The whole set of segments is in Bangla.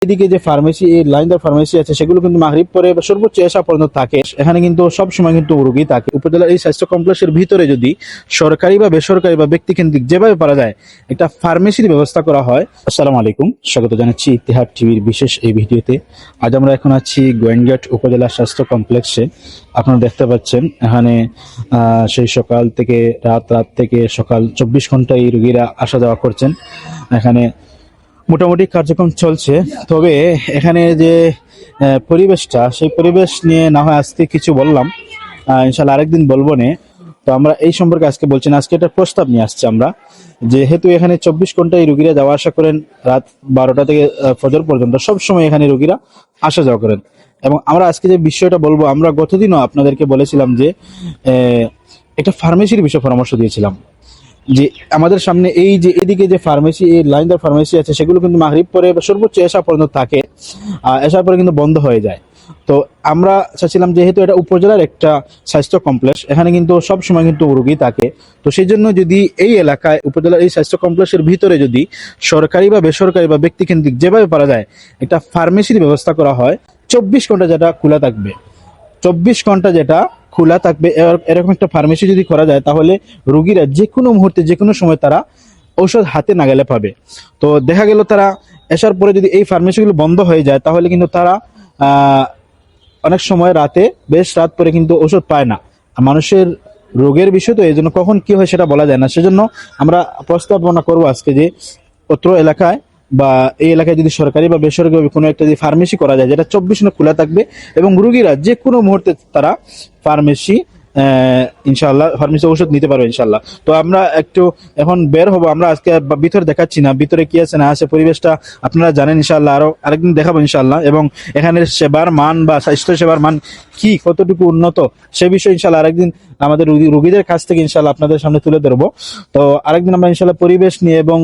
এদিকে যে ফার্মেসি লাইনদার ফার্মেসি আছে সেগুলো কিন্তু মাগরিব পরে বা সর্বোচ্চ এশা পর্যন্ত থাকে। এখানে কিন্তু সব সময় কিন্তু রোগী থাকে। উপজেলার এই স্বাস্থ্য কমপ্লেক্সের ভিতরে যদি সরকারি বা বেসরকারি বা ব্যক্তি কেন্দ্রিক যেভাবে পারা যায় একটা ফার্মেসির ব্যবস্থা করা হয়। আসসালামু আলাইকুম, স্বাগত জানাচ্ছি ইতিহাদ টিভির বিশেষ এই ভিডিওতে। আজ আমরা এখন আছি গোয়েনঘাট উপজেলা স্বাস্থ্য কমপ্লেক্সে। আপনারা দেখতে পাচ্ছেন এখানে সেই সকাল থেকে রাত থেকে সকাল 24 ঘন্টা এই রোগীরা আসা যাওয়া করছেন। এখানে মোটামুটি কার্যক্রম চলছে। তবে এখানে যে পরিবেশটা, সেই পরিবেশ নিয়ে না হয় আজকে কিছু বললাম, ইনশাল্লাহ আরেকদিন বলবো নে। তো আমরা এই সম্পর্কে আজকে বলছি না, আজকে একটা প্রস্তাব নিয়ে আসছি আমরা, যেহেতু এখানে 24 ঘন্টায় রোগীরা যাওয়া আসা করেন, রাত 12টা থেকে ফজর পর্যন্ত সব সময় এখানে রোগীরা আসা যাওয়া করেন। এবং আমরা আজকে যে বিষয়টা বলবো, আমরা গতদিনও আপনাদেরকে বলেছিলাম যে একটা ফার্মেসির বিষয়ে পরামর্শ দিয়েছিলাম যে আমাদের সামনে এই যে এদিকে যে ফার্মেসি লাইনদার ফার্মেসি আছে সেগুলো কিন্তু মাগরিব পরে বা সর্বোচ্চ এশা পর্যন্ত থাকে। এশার পরে কিন্তু বন্ধ হয়ে যায়। তো আমরা চাচ্ছিলাম, যেহেতু এটা উপজেলার একটা স্বাস্থ্য কমপ্লেক্স, এখানে কিন্তু সব সময় কিন্তু রোগী থাকে। তো সেই জন্য যদি এই এলাকায় উপজেলার এই স্বাস্থ্য কমপ্লেক্সের ভিতরে যদি সরকারি বা বেসরকারি বা ব্যক্তি কেন্দ্রিক যেভাবে পারা যায় একটা ফার্মেসির ব্যবস্থা করা হয়, 24 ঘন্টা যেটা খোলা থাকবে, 24 ঘন্টা যেটা খোলা থাকবে, এরকম একটা ফার্মেসি যদি করা যায়, তাহলে রোগীরা যে কোনো মুহূর্তে যে কোনো সময় তারা ঔষধ হাতে নাগালে পাবে। তো দেখা গেল তারা আসার পরে যদি এই ফার্মেসিগুলো বন্ধ হয়ে যায়, তাহলে কিন্তু তারা অনেক সময় রাতে বেশ রাত পরে কিন্তু ওষুধ পায় না। মানুষের রোগের বিষয় তো, এই জন্য কখন কি হয় সেটা বলা যায় না। সেজন্য আমরা প্রস্তাবনা করবো আজকে যে অত্র এলাকায় বা এই এলাকায় যদি সরকারি বা বেসরকারি কোনো একটা যদি ফার্মেসি করা যায়, যেটা 24 ঘন্টা খোলা থাকবে এবং রোগীরা যে কোনো মুহূর্তে তারা ফার্মেসি ইনশাল্লাহ ফার্মেসি ওষুধ নিতে পারবে ইনশাল্লাহ। তো আমরা একটু এখন বের হবো। আমরা আজকে ভিতরে দেখাচ্ছি না, ভিতরে কি আছে না আছে পরিবেশটা আপনারা জানেন ইনশাল্লাহ, আরো আরেকদিন দেখাবো ইনশাল্লাহ। এবং এখানের সেবার মান বা স্বাস্থ্য সেবার মান কি কতটুকু উন্নত সে বিষয়ে ইনশাল্লাহ আরেকদিন আমাদের রোগীদের কাছ থেকে ইনশাল্লাহ আপনাদের সামনে তুলে ধরবো। তো আরেকদিন আমরা ইনশাল্লাহ পরিবেশ নিয়ে এবং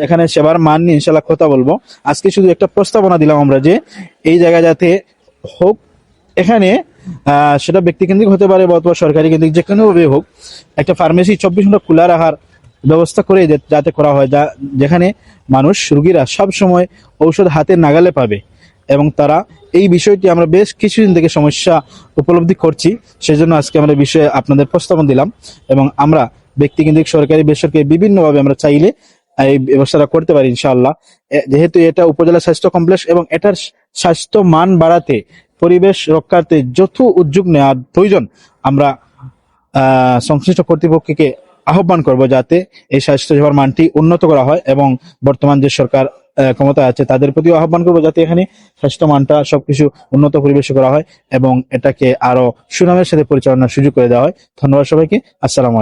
এখানে সেবার মান নিয়ে ইনশাল্লাহ কথা বলবো। আজকে শুধু একটা প্রস্তাবনা দিলাম আমরা যে এই জায়গা যাতে হোক, এখানে সেটা ব্যক্তি কেন্দ্রিক হতে পারে অথবা সরকারি কেন্দ্রিক, যে কোনো ভাবে হোক, একটা ফার্মেসি 24 ঘন্টা খোলা রাখার ব্যবস্থা করে যাতে করা হয়, যেখানে মানুষ রোগীরা সব সময় ঔষধ হাতে নাগালে পাবে। এবং তারা এই বিষয়টি আমরা বেশ কিছুদিন থেকে সমস্যা উপলব্ধি করছি, সেজন্য আজকে আমরা বিষয়ে আপনাদের প্রস্তাবনা দিলাম। এবং আমরা ব্যক্তি কেন্দ্রিক সরকারি বেসরকারি বিভিন্নভাবে আমরা চাইলে এই ব্যবস্থাটা করতে পারি ইনশাআল্লাহ। যেহেতু এটা উপজেলা স্বাস্থ্য কমপ্লেক্স এবং এটার স্বাস্থ্য মান বাড়াতে, পরিবেশ রক্ষার্থে যত উদ্যোগ নেওয়া প্রয়োজন, আমরা সংশ্লিষ্ট কর্তৃপক্ষকে আহ্বান করব যাতে এই স্বাস্থ্য সেবার মানটি উন্নত করা হয়। এবং বর্তমান যে সরকার ক্ষমতা আছে তাদের প্রতিও আহ্বান করবো যাতে এখানে স্বাস্থ্য মানটা সবকিছু উন্নত পরিবেশে করা হয় এবং এটাকে আরো সুনামের সাথে পরিচালনার সুযোগ করে দেওয়া হয়। ধন্যবাদ সবাইকে। আসসালামু আলাইকুম।